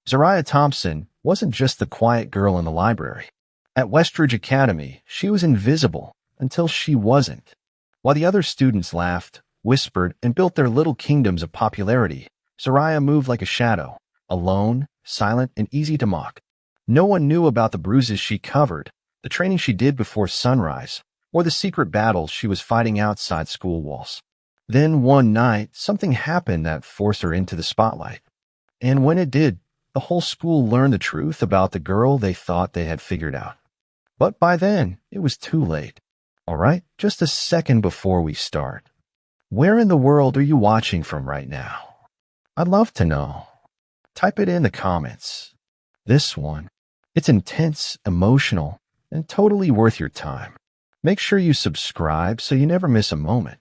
Zariah Thompson wasn't just the quiet girl in the library. At Westridge Academy, she was invisible until she wasn't. While the other students laughed, whispered, and built their little kingdoms of popularity, Zariah moved like a shadow, alone, silent, and easy to mock. No one knew about the bruises she covered, the training she did before sunrise, or the secret battles she was fighting outside school walls. Then one night, something happened that forced her into the spotlight. And when it did, the whole school learned the truth about the girl they thought they had figured out. But by then, it was too late. All right, just a second before we start. Where in the world are you watching from right now? I'd love to know. Type it in the comments. This one, it's intense, emotional, and totally worth your time. Make sure you subscribe so you never miss a moment.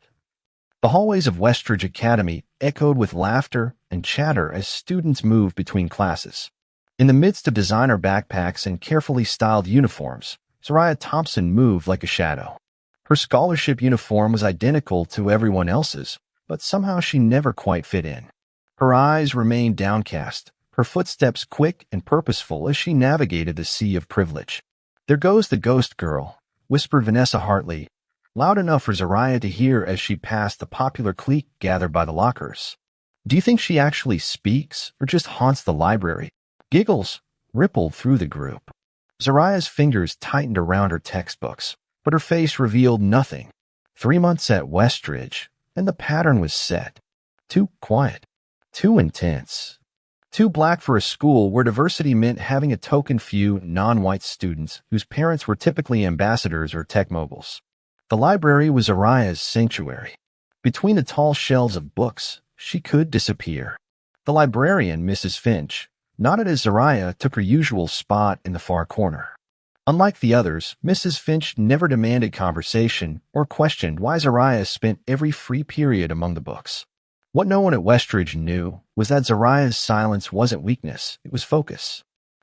The hallways of Westridge Academy echoed with laughter and chatter as students moved between classes. In the midst of designer backpacks and carefully styled uniforms, Zariah Thompson moved like a shadow. Her scholarship uniform was identical to everyone else's, but somehow she never quite fit in. Her eyes remained downcast, her footsteps quick and purposeful as she navigated the sea of privilege. "There goes the ghost girl," whispered Vanessa Hartley, loud enough for Zariah to hear as she passed the popular clique gathered by the lockers. "Do you think she actually speaks or just haunts the library?" Giggles rippled through the group. Zariah's fingers tightened around her textbooks, but her face revealed nothing. 3 months at Westridge, and the pattern was set. Too quiet, too intense, too black for a school where diversity meant having a token few non-white students whose parents were typically ambassadors or tech moguls. The library was Zariah's sanctuary. Between the tall shelves of books, she could disappear. The librarian, Mrs. Finch, nodded as Zariah took her usual spot in the far corner. Unlike the others, Mrs. Finch never demanded conversation or questioned why Zariah spent every free period among the books. What no one at Westridge knew was that Zariah's silence wasn't weakness, it was focus.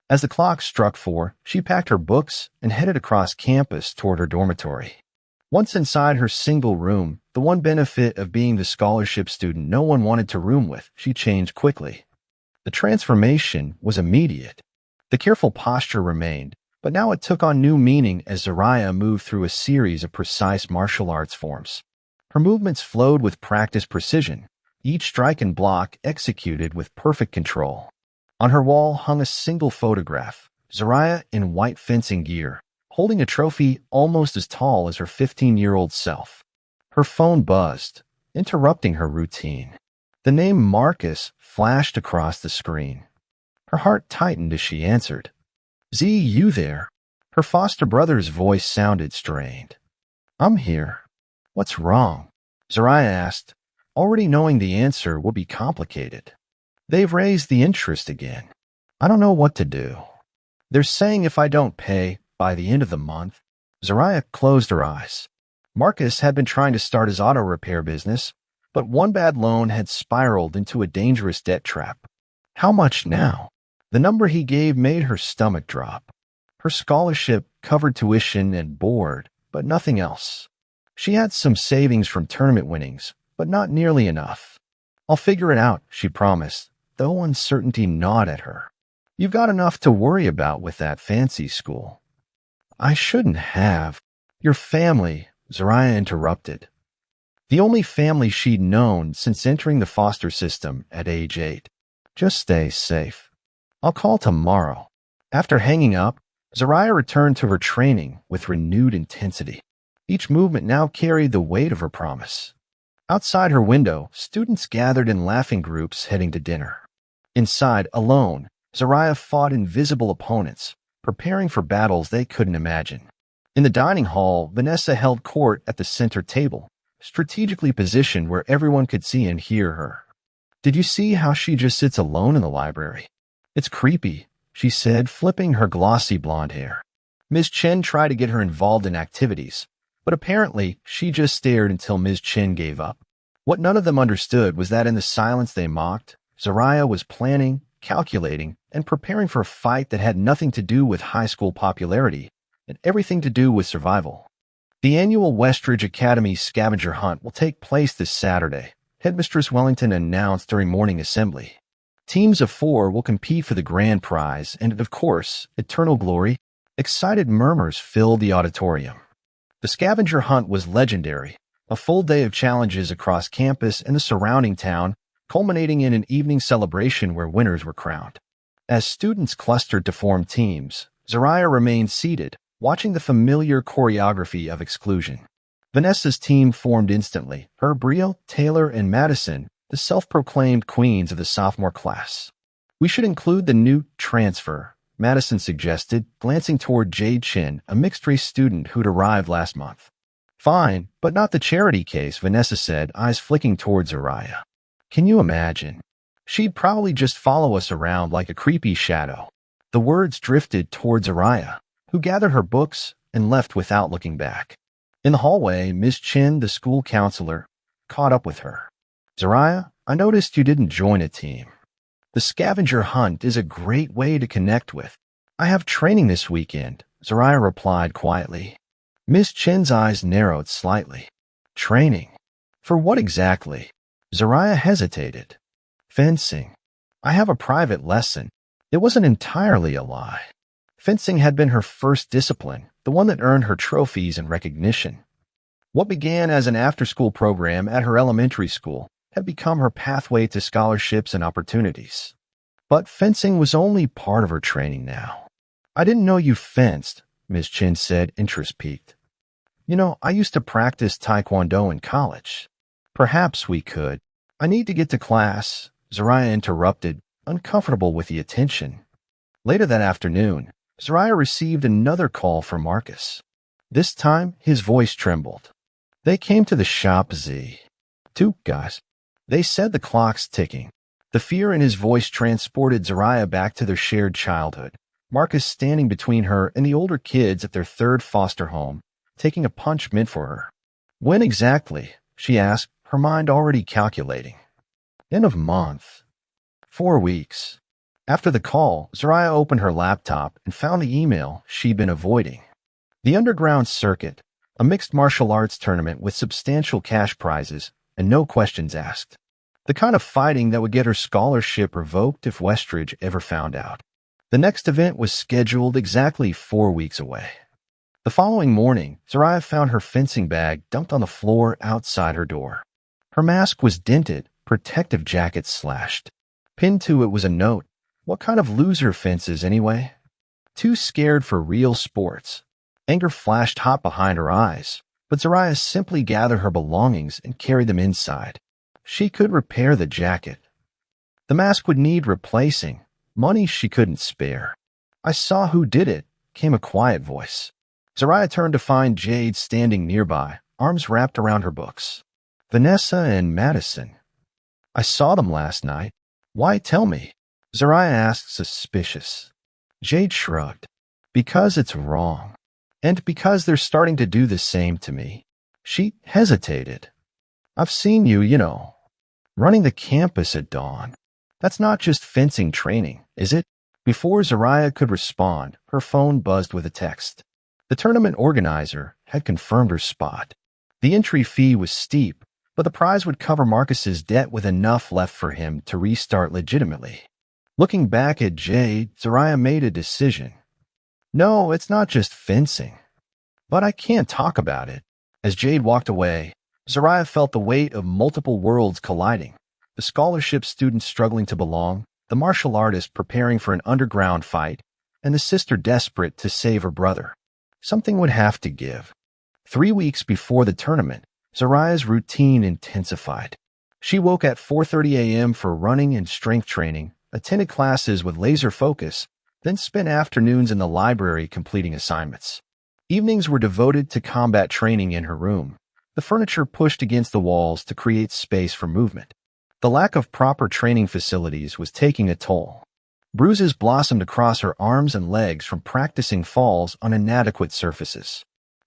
As the clock struck 4, she packed her books and headed across campus toward her dormitory. Once inside her single room, the one benefit of being the scholarship student no one wanted to room with, she changed quickly. The transformation was immediate. The careful posture remained, but now it took on new meaning as Zariah moved through a series of precise martial arts forms. Her movements flowed with practiced precision, each strike and block executed with perfect control. On her wall hung a single photograph, Zariah in white fencing gear, holding a trophy almost as tall as her 15-year-old self. Her phone buzzed, interrupting her routine. The name Marcus flashed across the screen. Her heart tightened as she answered. "Z, you there?" Her foster brother's voice sounded strained. "I'm here." "What's wrong?" Zariah asked, already knowing the answer would be complicated. "They've raised the interest again. I don't know what to do. They're saying if I don't pay by the end of the month." Zariah closed her eyes. Marcus had been trying to start his auto repair business, but one bad loan had spiraled into a dangerous debt trap. How much now? The number he gave made her stomach drop. Her scholarship covered tuition and board, but nothing else. She had some savings from tournament winnings, but not nearly enough. "I'll figure it out," she promised, though uncertainty gnawed at her. "You've got enough to worry about with that fancy school." "I shouldn't have." "Your family," Zariah interrupted. The only family she'd known since entering the foster system at age 8. "Just stay safe. I'll call tomorrow." After hanging up, Zariah returned to her training with renewed intensity. Each movement now carried the weight of her promise. Outside her window, students gathered in laughing groups heading to dinner. Inside, alone, Zariah fought invisible opponents, preparing for battles they couldn't imagine. In the dining hall, Vanessa held court at the center table, strategically positioned where everyone could see and hear her. "Did you see how she just sits alone in the library? It's creepy," she said, flipping her glossy blonde hair. Ms. Chen tried to get her involved in activities, but apparently she just stared until Ms. Chen gave up. What none of them understood was that in the silence they mocked, Zariah was planning, calculating, and preparing for a fight that had nothing to do with high school popularity and everything to do with survival. The annual Westridge Academy scavenger hunt will take place this Saturday, Headmistress Wellington announced during morning assembly. Teams of 4 will compete for the grand prize and, of course, eternal glory. Excited murmurs filled the auditorium. The scavenger hunt was legendary, a full day of challenges across campus and the surrounding town, culminating in an evening celebration where winners were crowned. As students clustered to form teams, Zariah remained seated, watching the familiar choreography of exclusion. Vanessa's team formed instantly, her Brio, Taylor, and Madison, the self-proclaimed queens of the sophomore class. "We should include the new transfer," Madison suggested, glancing toward Jade Chin, a mixed-race student who'd arrived last month. "Fine, but not the charity case," Vanessa said, eyes flicking toward Zariah. "Can you imagine? She'd probably just follow us around like a creepy shadow." The words drifted toward Zariah, who gathered her books and left without looking back. In the hallway, Miss Chin, the school counselor, caught up with her. "Zariah, I noticed you didn't join a team. The scavenger hunt is a great way to connect with." "I have training this weekend," Zariah replied quietly. Miss Chin's eyes narrowed slightly. "Training? For what exactly?" Zariah hesitated. "Fencing. I have a private lesson." It wasn't entirely a lie. Fencing had been her first discipline, the one that earned her trophies and recognition. What began as an after-school program at her elementary school had become her pathway to scholarships and opportunities. But fencing was only part of her training now. "I didn't know you fenced," Ms. Chin said, interest piqued. "You know, I used to practice Taekwondo in college. Perhaps we could." "I need to get to class," Zariah interrupted, uncomfortable with the attention. Later that afternoon, Zariah received another call from Marcus. This time, his voice trembled. "They came to the shop, Z. 2 guys. They said the clock's ticking." The fear in his voice transported Zariah back to their shared childhood, Marcus standing between her and the older kids at their third foster home, taking a punch meant for her. "When exactly?" she asked, her mind already calculating. "End of month. 4 weeks." After the call, Zariah opened her laptop and found the email she'd been avoiding. The Underground Circuit, a mixed martial arts tournament with substantial cash prizes and no questions asked. The kind of fighting that would get her scholarship revoked if Westridge ever found out. The next event was scheduled exactly 4 weeks away. The following morning, Zariah found her fencing bag dumped on the floor outside her door. Her mask was dented, protective jacket slashed. Pinned to it was a note. What kind of loser fences, anyway? Too scared for real sports. Anger flashed hot behind her eyes, but Zariah simply gathered her belongings and carried them inside. She could repair the jacket. The mask would need replacing. Money she couldn't spare. "I saw who did it," came a quiet voice. Zariah turned to find Jade standing nearby, arms wrapped around her books. "Vanessa and Madison. I saw them last night. Why tell me?" Zariah asked, suspicious. Jade shrugged. "Because it's wrong. And because they're starting to do the same to me." She hesitated. "I've seen you, running the campus at dawn. That's not just fencing training, is it?" Before Zariah could respond, her phone buzzed with a text. The tournament organizer had confirmed her spot. The entry fee was steep, but the prize would cover Marcus's debt with enough left for him to restart legitimately. Looking back at Jade, Zariah made a decision. "No, it's not just fencing. But I can't talk about it." As Jade walked away, Zariah felt the weight of multiple worlds colliding. The scholarship student struggling to belong, the martial artist preparing for an underground fight, and the sister desperate to save her brother. Something would have to give. 3 weeks before the tournament, Zariah's routine intensified. She woke at 4:30 a.m. for running and strength training, attended classes with laser focus, then spent afternoons in the library completing assignments. Evenings were devoted to combat training in her room, the furniture pushed against the walls to create space for movement. The lack of proper training facilities was taking a toll. Bruises blossomed across her arms and legs from practicing falls on inadequate surfaces.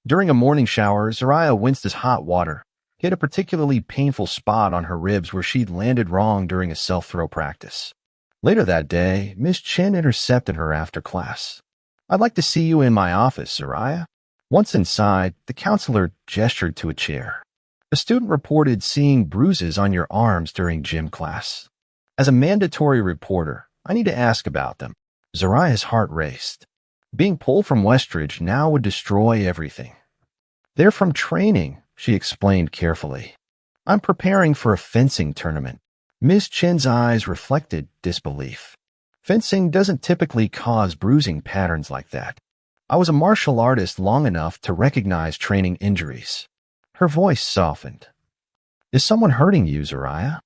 During a morning shower, Zariah winced as hot water hit a particularly painful spot on her ribs where she'd landed wrong during a self-throw practice. Later that day, Miss Chen intercepted her after class. "I'd like to see you in my office, Zariah." Once inside, the counselor gestured to a chair. "A student reported seeing bruises on your arms during gym class." As a mandatory reporter, I need to ask about them. Zariah's heart raced. Being pulled from Westridge now would destroy everything. They're from training, she explained carefully. I'm preparing for a fencing tournament. Ms. Chen's eyes reflected disbelief. Fencing doesn't typically cause bruising patterns like that. I was a martial artist long enough to recognize training injuries. Her voice softened. Is someone hurting you, Zariah?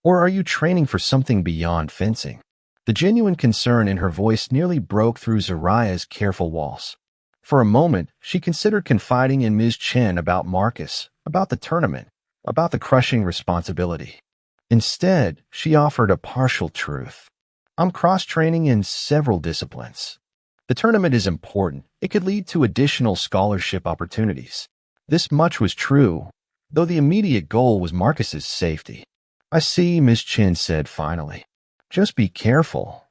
Or are you training for something beyond fencing? The genuine concern in her voice nearly broke through Zariah's careful walls. For a moment, she considered confiding in Ms. Chen about Marcus, about the tournament, about the crushing responsibility. Instead, she offered a partial truth. I'm cross-training in several disciplines. The tournament is important. It could lead to additional scholarship opportunities. This much was true, though the immediate goal was Marcus's safety. I see, Ms. Chen said finally. Just be careful.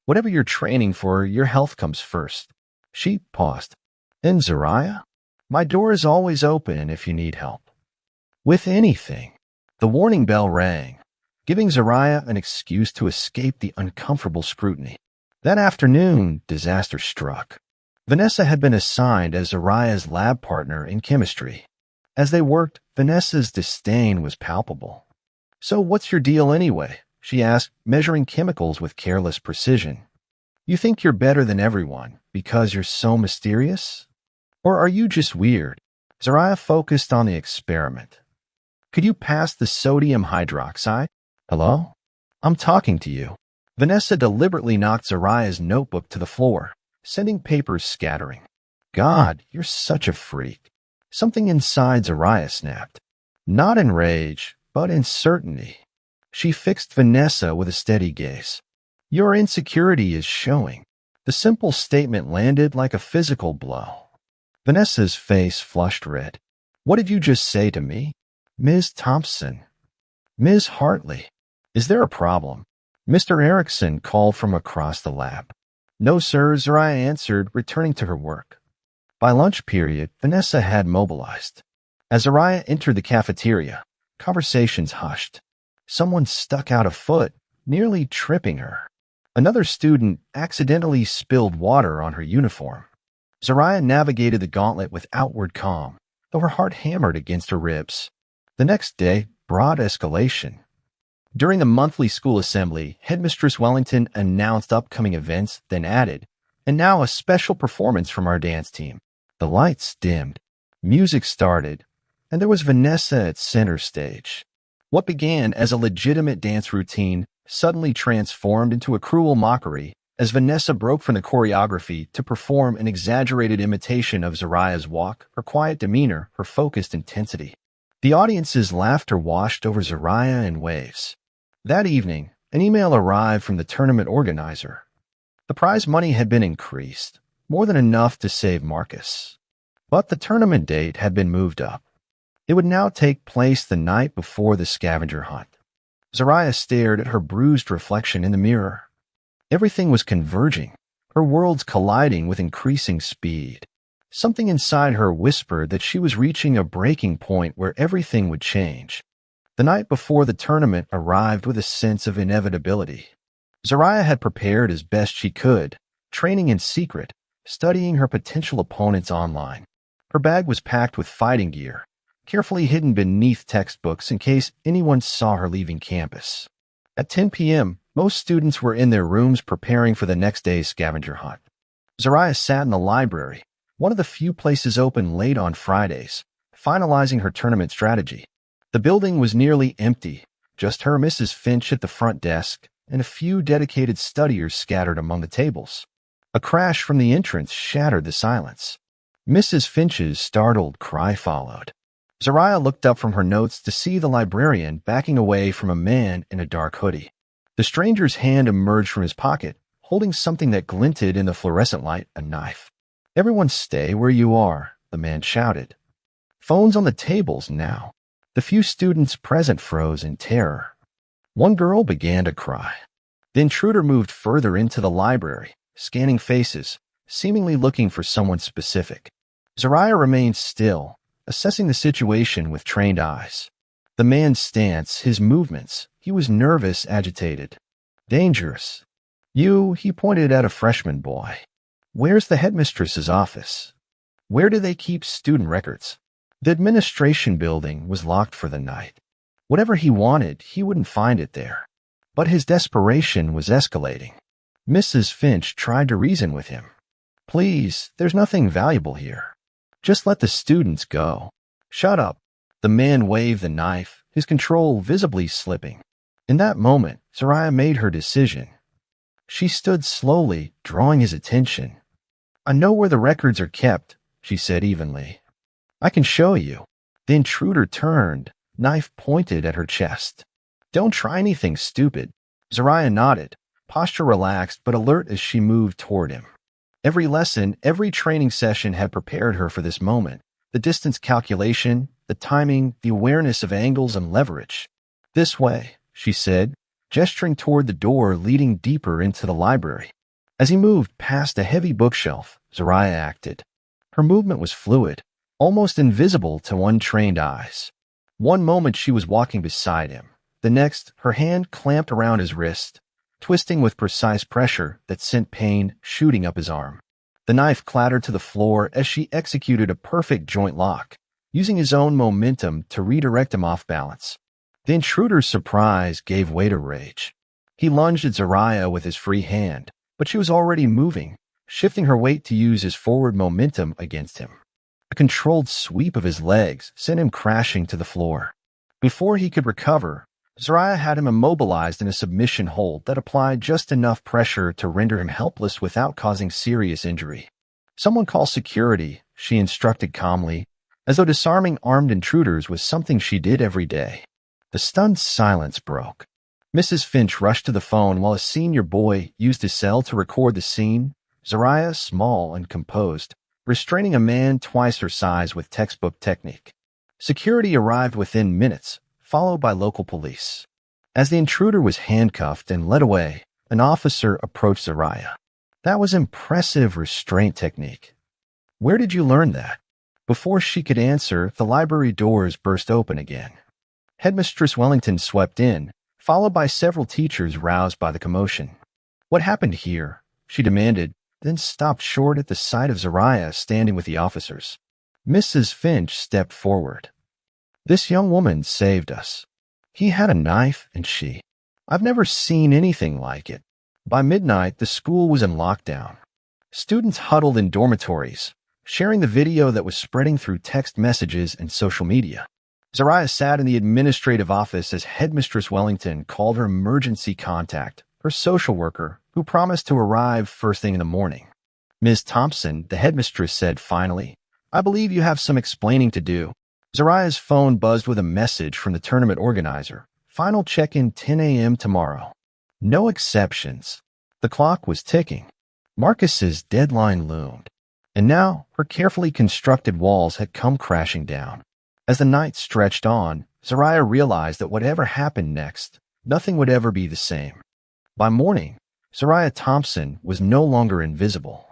Whatever you're training for, your health comes first. She paused. And Zariah? My door is always open if you need help. With anything. The warning bell rang, giving Zariah an excuse to escape the uncomfortable scrutiny. That afternoon, disaster struck. Vanessa had been assigned as Zariah's lab partner in chemistry. As they worked, Vanessa's disdain was palpable. So what's your deal anyway? She asked, measuring chemicals with careless precision. You think you're better than everyone because you're so mysterious? Or are you just weird? Zariah focused on the experiment. Could you pass the sodium hydroxide? Hello? I'm talking to you. Vanessa deliberately knocked Zariah's notebook to the floor, sending papers scattering. God, you're such a freak. Something inside Zariah snapped. Not in rage, but in certainty. She fixed Vanessa with a steady gaze. Your insecurity is showing. The simple statement landed like a physical blow. Vanessa's face flushed red. What did you just say to me? Ms. Thompson. Ms. Hartley. Is there a problem? Mr. Erickson called from across the lab. No, sir, Zariah answered, returning to her work. By lunch period, Vanessa had mobilized. As Zariah entered the cafeteria, conversations hushed. Someone stuck out a foot, nearly tripping her. Another student accidentally spilled water on her uniform. Zariah navigated the gauntlet with outward calm, though her heart hammered against her ribs. The next day brought escalation. During the monthly school assembly, Headmistress Wellington announced upcoming events, then added, and now a special performance from our dance team. The lights dimmed, music started, and there was Vanessa at center stage. What began as a legitimate dance routine suddenly transformed into a cruel mockery as Vanessa broke from the choreography to perform an exaggerated imitation of Zariah's walk, her quiet demeanor, her focused intensity. The audience's laughter washed over Zariah in waves. That evening, an email arrived from the tournament organizer. The prize money had been increased, more than enough to save Marcus. But the tournament date had been moved up. It would now take place the night before the scavenger hunt. Zariah stared at her bruised reflection in the mirror. Everything was converging, her worlds colliding with increasing speed. Something inside her whispered that she was reaching a breaking point where everything would change. The night before the tournament arrived with a sense of inevitability. Zariah had prepared as best she could, training in secret, studying her potential opponents online. Her bag was packed with fighting gear, carefully hidden beneath textbooks in case anyone saw her leaving campus. At 10 p.m., most students were in their rooms preparing for the next day's scavenger hunt. Zariah sat in the library, one of the few places open late on Fridays, finalizing her tournament strategy. The building was nearly empty, just her and Mrs. Finch at the front desk, and a few dedicated studiers scattered among the tables. A crash from the entrance shattered the silence. Mrs. Finch's startled cry followed. Zariah looked up from her notes to see the librarian backing away from a man in a dark hoodie. The stranger's hand emerged from his pocket, holding something that glinted in the fluorescent light, a knife. Everyone stay where you are, the man shouted. Phones on the tables now. The few students present froze in terror. One girl began to cry. The intruder moved further into the library, scanning faces, seemingly looking for someone specific. Zariah remained still, assessing the situation with trained eyes. The man's stance, his movements, He was nervous, agitated. Dangerous. He pointed at a freshman boy. Where's the headmistress's office? Where do they keep student records? The administration building was locked for the night. Whatever he wanted, he wouldn't find it there. But his desperation was escalating. Mrs. Finch tried to reason with him. Please, there's nothing valuable here. Just let the students go. Shut up. The man waved the knife, his control visibly slipping. In that moment, Zariah made her decision. She stood slowly, drawing his attention. I know where the records are kept, she said evenly. I can show you. The intruder turned, knife pointed at her chest. Don't try anything stupid. Zariah nodded, posture relaxed but alert as she moved toward him. Every lesson, every training session had prepared her for this moment. The distance calculation, the timing, the awareness of angles and leverage. This way, she said, gesturing toward the door leading deeper into the library. As he moved past a heavy bookshelf, Zariah acted. Her movement was fluid, almost invisible to untrained eyes. One moment she was walking beside him. The next, her hand clamped around his wrist, twisting with precise pressure that sent pain shooting up his arm. The knife clattered to the floor as she executed a perfect joint lock, using his own momentum to redirect him off balance. The intruder's surprise gave way to rage. He lunged at Zariah with his free hand, but she was already moving, shifting her weight to use his forward momentum against him. A controlled sweep of his legs sent him crashing to the floor. Before he could recover, Zariah had him immobilized in a submission hold that applied just enough pressure to render him helpless without causing serious injury. Someone call security, she instructed calmly, as though disarming armed intruders was something she did every day. The stunned silence broke. Mrs. Finch rushed to the phone while a senior boy used his cell to record the scene, Zariah small and composed, restraining a man twice her size with textbook technique. Security arrived within minutes, followed by local police. As the intruder was handcuffed and led away, an officer approached Zariah. That was impressive restraint technique. Where did you learn that? Before she could answer, the library doors burst open again. Headmistress Wellington swept in, followed by several teachers roused by the commotion. What happened here? She demanded, then stopped short at the sight of Zariah standing with the officers. Mrs. Finch stepped forward. This young woman saved us. He had a knife and I've never seen anything like it. By midnight, the school was in lockdown. Students huddled in dormitories, sharing the video that was spreading through text messages and social media. Zariah sat in the administrative office as Headmistress Wellington called her emergency contact, her social worker, who promised to arrive first thing in the morning. Ms. Thompson, the headmistress said finally, I believe you have some explaining to do. Zariah's phone buzzed with a message from the tournament organizer. Final check-in 10 a.m. tomorrow. No exceptions. The clock was ticking. Marcus's deadline loomed. And now her carefully constructed walls had come crashing down. As the night stretched on, Zariah realized that whatever happened next, nothing would ever be the same. By morning, Zariah Thompson was no longer invisible.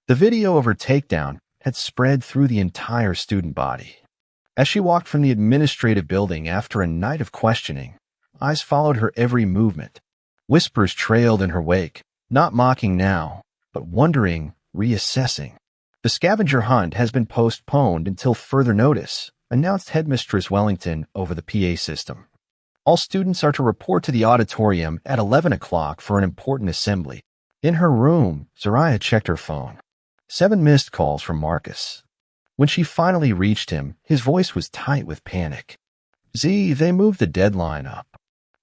The video of her takedown had spread through the entire student body. As she walked from the administrative building after a night of questioning, eyes followed her every movement. Whispers trailed in her wake, not mocking now, but wondering, reassessing. The scavenger hunt has been postponed until further notice, announced Headmistress Wellington over the PA system. All students are to report to the auditorium at 11 o'clock for an important assembly. In her room, Zariah checked her phone. 7 missed calls from Marcus. When she finally reached him, his voice was tight with panic. Z, they moved the deadline up.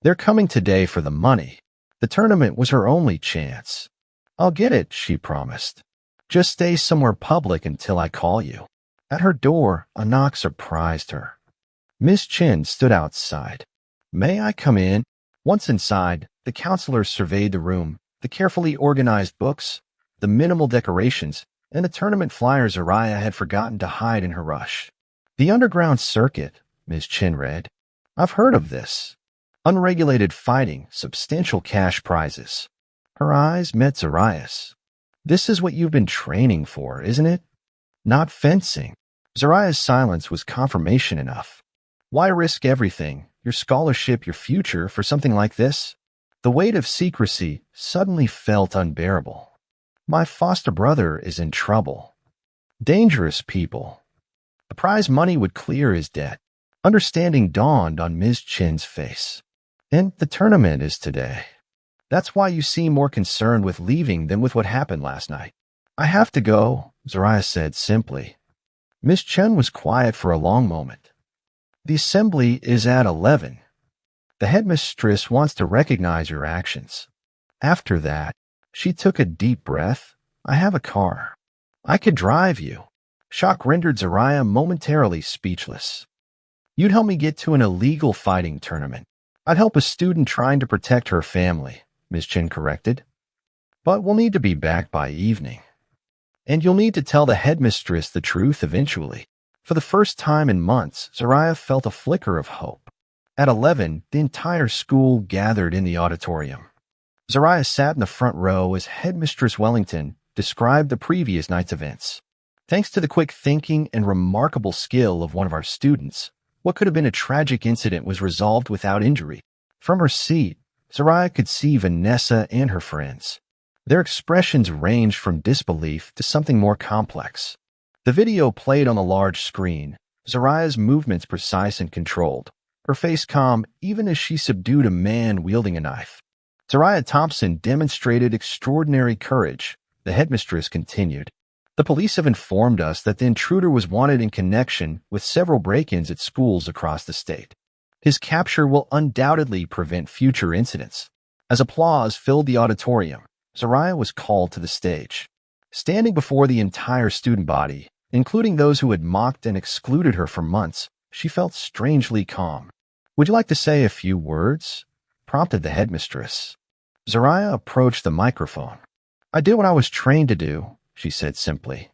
They're coming today for the money. The tournament was her only chance. I'll get it, she promised. Just stay somewhere public until I call you. At her door, a knock surprised her. Miss Chin stood outside. May I come in? Once inside, the counselor surveyed the room, the carefully organized books, the minimal decorations, and the tournament flyers Zariah had forgotten to hide in her rush. The underground circuit, Miss Chin read. I've heard of this. Unregulated fighting, substantial cash prizes. Her eyes met Zariah's. This is what you've been training for, isn't it? Not fencing. Zariah's silence was confirmation enough. Why risk everything, your scholarship, your future, for something like this? The weight of secrecy suddenly felt unbearable. My foster brother is in trouble. Dangerous people. The prize money would clear his debt. Understanding dawned on Ms. Chin's face. And the tournament is today. That's why you seem more concerned with leaving than with what happened last night. I have to go, Zariah said simply. Ms. Chen was quiet for a long moment. The assembly is at 11. The headmistress wants to recognize your actions. After that, she took a deep breath. I have a car. I could drive you. Shock rendered Zariah momentarily speechless. You'd help me get to an illegal fighting tournament. I'd help a student trying to protect her family, Ms. Chen corrected. But we'll need to be back by evening. And you'll need to tell the headmistress the truth eventually. For the first time in months, Zariah felt a flicker of hope. At 11, the entire school gathered in the auditorium. Zariah sat in the front row as Headmistress Wellington described the previous night's events. Thanks to the quick thinking and remarkable skill of one of our students, what could have been a tragic incident was resolved without injury. From her seat, Zariah could see Vanessa and her friends. Their expressions ranged from disbelief to something more complex. The video played on the large screen, Zariah's movements precise and controlled, her face calm even as she subdued a man wielding a knife. Zariah Thompson demonstrated extraordinary courage, the headmistress continued. The police have informed us that the intruder was wanted in connection with several break-ins at schools across the state. His capture will undoubtedly prevent future incidents. As applause filled the auditorium, Zariah was called to the stage. Standing before the entire student body, including those who had mocked and excluded her for months, she felt strangely calm. Would you like to say a few words? Prompted the headmistress. Zariah approached the microphone. I did what I was trained to do, she said simply.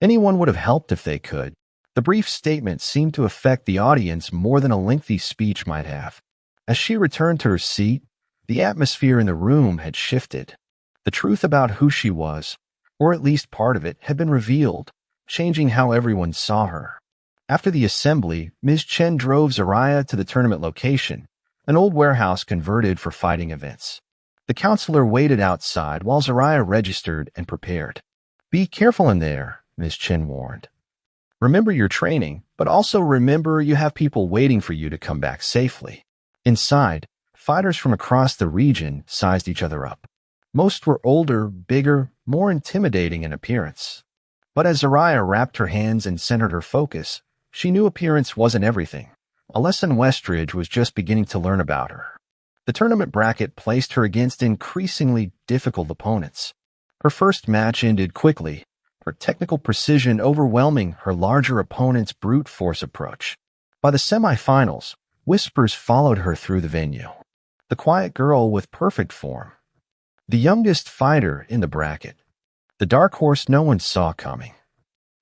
Anyone would have helped if they could. The brief statement seemed to affect the audience more than a lengthy speech might have. As she returned to her seat, the atmosphere in the room had shifted. The truth about who she was, or at least part of it, had been revealed, changing how everyone saw her. After the assembly, Ms. Chen drove Zariah to the tournament location, an old warehouse converted for fighting events. The counselor waited outside while Zariah registered and prepared. Be careful in there, Ms. Chen warned. Remember your training, but also remember you have people waiting for you to come back safely. Inside, fighters from across the region sized each other up. Most were older, bigger, more intimidating in appearance. But as Zariah wrapped her hands and centered her focus, she knew appearance wasn't everything. A lesson Westridge was just beginning to learn about her. The tournament bracket placed her against increasingly difficult opponents. Her first match ended quickly, her technical precision overwhelming her larger opponent's brute force approach. By the semifinals, whispers followed her through the venue. The quiet girl with perfect form. The youngest fighter in the bracket. The dark horse no one saw coming.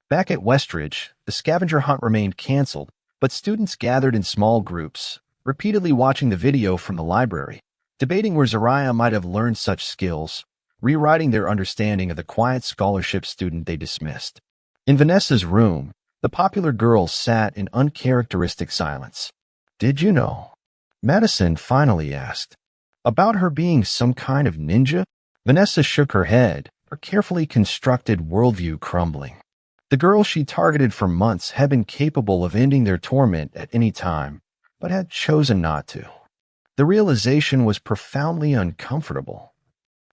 Back at Westridge, the scavenger hunt remained canceled, but students gathered in small groups, repeatedly watching the video from the library, debating where Zariah might have learned such skills, rewriting their understanding of the quiet scholarship student they dismissed. In Vanessa's room, the popular girl sat in uncharacteristic silence. Did you know? Madison finally asked. About her being some kind of ninja? Vanessa shook her head, her carefully constructed worldview crumbling. The girl she targeted for months had been capable of ending their torment at any time, but had chosen not to. The realization was profoundly uncomfortable.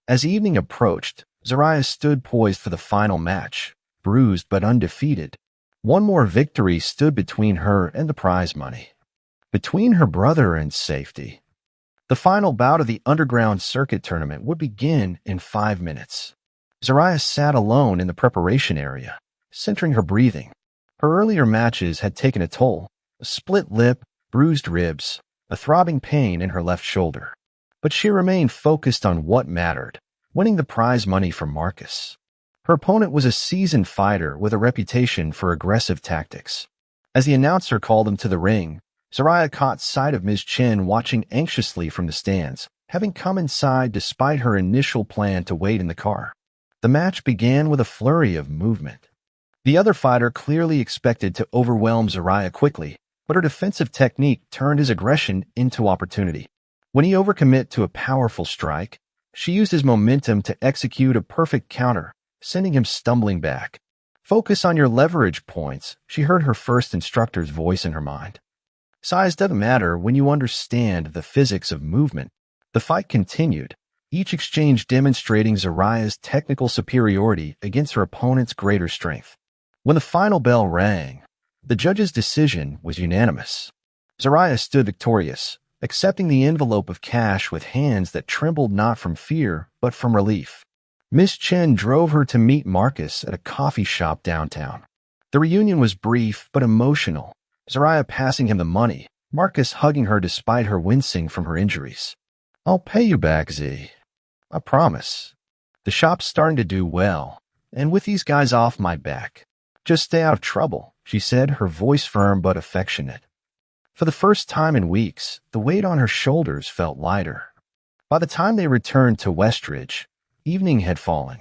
As evening approached, Zariah stood poised for the final match, bruised but undefeated. One more victory stood between her and the prize money. Between her brother and safety. The final bout of the underground circuit tournament would begin in 5 minutes. Zariah sat alone in the preparation area, centering her breathing. Her earlier matches had taken a toll, a split lip, bruised ribs, a throbbing pain in her left shoulder. But she remained focused on what mattered, winning the prize money for Marcus. Her opponent was a seasoned fighter with a reputation for aggressive tactics. As the announcer called him to the ring, Zariah caught sight of Ms. Chen watching anxiously from the stands, having come inside despite her initial plan to wait in the car. The match began with a flurry of movement. The other fighter clearly expected to overwhelm Zariah quickly, but her defensive technique turned his aggression into opportunity. When he overcommit to a powerful strike, she used his momentum to execute a perfect counter, sending him stumbling back. Focus on your leverage points, she heard her first instructor's voice in her mind. Size doesn't matter when you understand the physics of movement. The fight continued, each exchange demonstrating Zariah's technical superiority against her opponent's greater strength. When the final bell rang, the judge's decision was unanimous. Zariah stood victorious, accepting the envelope of cash with hands that trembled not from fear, but from relief. Miss Chen drove her to meet Marcus at a coffee shop downtown. The reunion was brief but emotional, Zariah passing him the money, Marcus hugging her despite her wincing from her injuries. I'll pay you back, Z. I promise. The shop's starting to do well, and with these guys off my back. Just stay out of trouble, she said, her voice firm but affectionate. For the first time in weeks, the weight on her shoulders felt lighter. By the time they returned to Westridge, evening had fallen.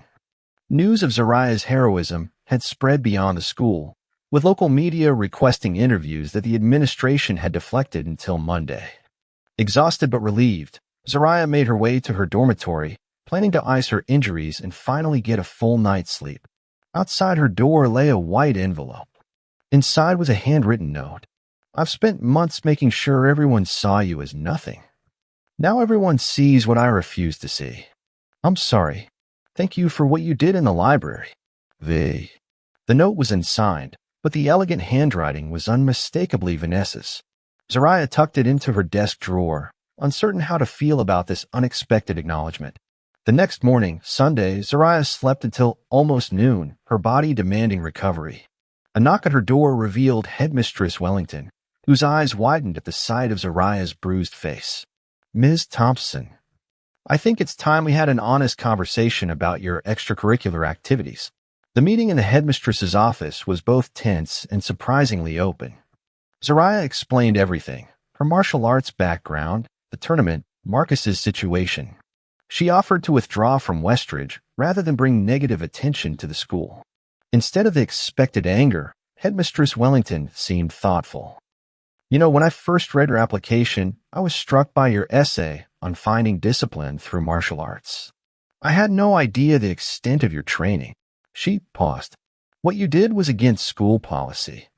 News of Zariah's heroism had spread beyond the school, with local media requesting interviews that the administration had deflected until Monday. Exhausted but relieved, Zariah made her way to her dormitory, planning to ice her injuries and finally get a full night's sleep. Outside her door lay a white envelope. Inside was a handwritten note. I've spent months making sure everyone saw you as nothing. Now everyone sees what I refuse to see. I'm sorry. Thank you for what you did in the library. V. The note was unsigned, but the elegant handwriting was unmistakably Vanessa's. Zariah tucked it into her desk drawer, uncertain how to feel about this unexpected acknowledgement. The next morning, Sunday, Zariah slept until almost noon, her body demanding recovery. A knock at her door revealed Headmistress Wellington, whose eyes widened at the sight of Zariah's bruised face. Ms. Thompson, I think it's time we had an honest conversation about your extracurricular activities. The meeting in the headmistress's office was both tense and surprisingly open. Zariah explained everything, her martial arts background, the tournament, Marcus's situation. She offered to withdraw from Westridge rather than bring negative attention to the school. Instead of the expected anger, Headmistress Wellington seemed thoughtful. You know, when I first read your application, I was struck by your essay on finding discipline through martial arts. I had no idea the extent of your training. She paused. What you did was against school policy,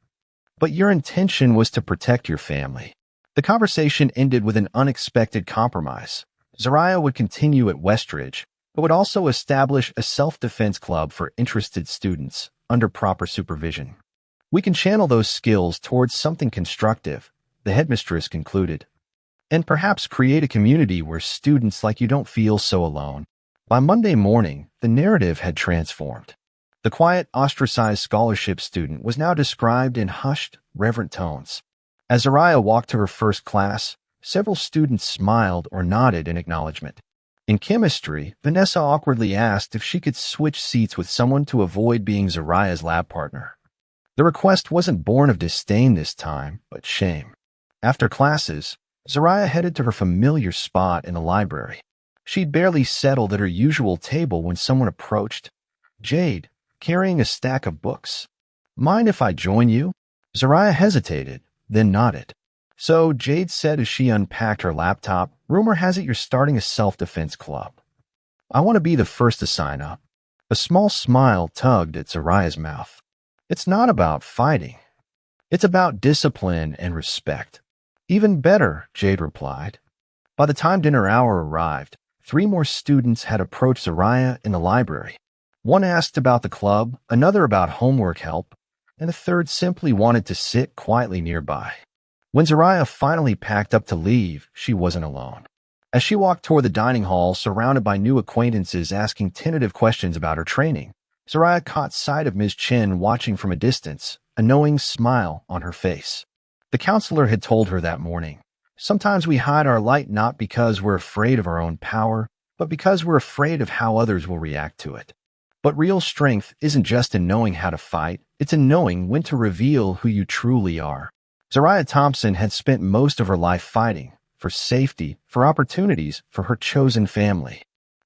but your intention was to protect your family. The conversation ended with an unexpected compromise. Zariah would continue at Westridge, but would also establish a self-defense club for interested students under proper supervision. We can channel those skills towards something constructive, the headmistress concluded, and perhaps create a community where students like you don't feel so alone. By Monday morning, the narrative had transformed. The quiet, ostracized scholarship student was now described in hushed, reverent tones. As Zariah walked to her first class, several students smiled or nodded in acknowledgement. In chemistry, Vanessa awkwardly asked if she could switch seats with someone to avoid being Zariah's lab partner. The request wasn't born of disdain this time, but shame. After classes, Zariah headed to her familiar spot in the library. She'd barely settled at her usual table when someone approached. Jade, carrying a stack of books. Mind if I join you? Zariah hesitated, then nodded. So, Jade said as she unpacked her laptop, rumor has it you're starting a self-defense club. I want to be the first to sign up. A small smile tugged at Zariah's mouth. It's not about fighting. It's about discipline and respect. Even better, Jade replied. By the time dinner hour arrived, 3 more students had approached Zariah in the library. One asked about the club, another about homework help, and a third simply wanted to sit quietly nearby. When Zariah finally packed up to leave, she wasn't alone. As she walked toward the dining hall, surrounded by new acquaintances asking tentative questions about her training, Zariah caught sight of Ms. Chen watching from a distance, a knowing smile on her face. The counselor had told her that morning, sometimes we hide our light not because we're afraid of our own power, but because we're afraid of how others will react to it. But real strength isn't just in knowing how to fight, it's in knowing when to reveal who you truly are. Zariah Thompson had spent most of her life fighting, for safety, for opportunities, for her chosen family.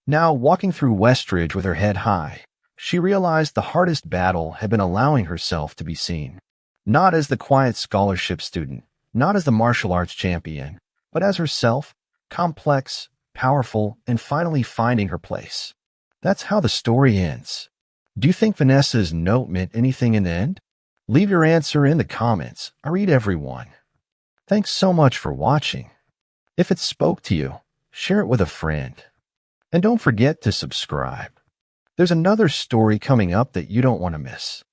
Now, walking through Westridge with her head high, she realized the hardest battle had been allowing herself to be seen. Not as the quiet scholarship student, not as the martial arts champion, but as herself, complex, powerful, and finally finding her place. That's how the story ends. Do you think Vanessa's note meant anything in the end? Leave your answer in the comments. I read everyone. Thanks so much for watching. If it spoke to you, share it with a friend. And don't forget to subscribe. There's another story coming up that you don't want to miss.